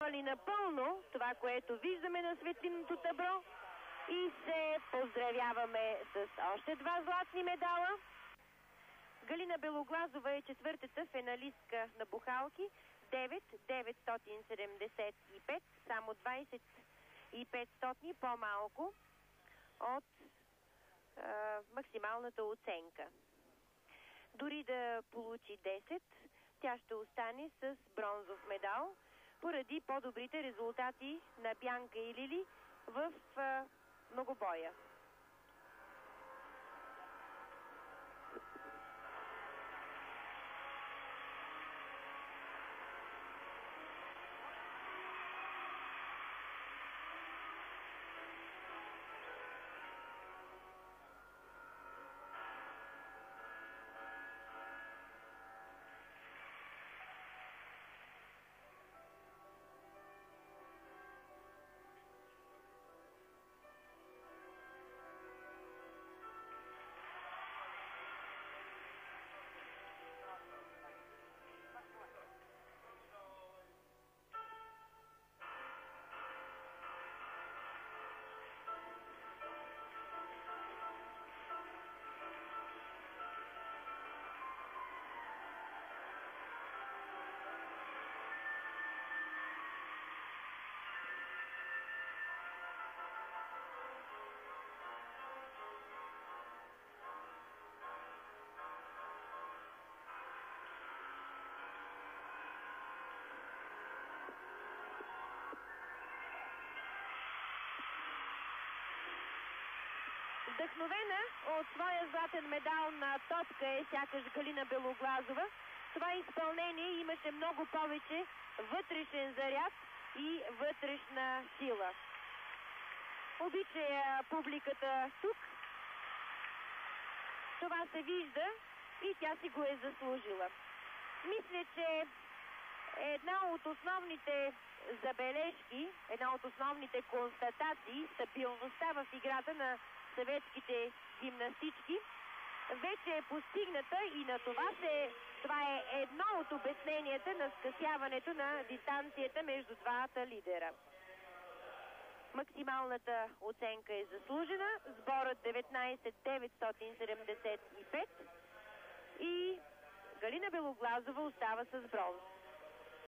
ли напълно това, което виждаме на светлинното табло, и се поздравяваме с още 2 златни медала. Галина Белоглазова е четвъртата финалистка на бухалки, 9,975, само 25 по-малко от максималната оценка. Дори да получи 10, тя ще остане с бронзов медал поради по-добрите резултати на Бянка и Лили в многобоя. Вдъхновена от своя златен медал на топка е сякаш Галина Белоглазова. Това изпълнение имаше много повече вътрешен заряд и вътрешна сила. Обича я публиката тук. Това се вижда и тя си го е заслужила. Мисля, че една от основните забележки, една от основните констатации, стабилността в играта на съветските гимнастички вече е постигната и на това е едно от обясненията на скъсяването на дистанцията между двата лидера. Максималната оценка е заслужена, сборът 19,975 и Галина Белоглазова остава с бронз.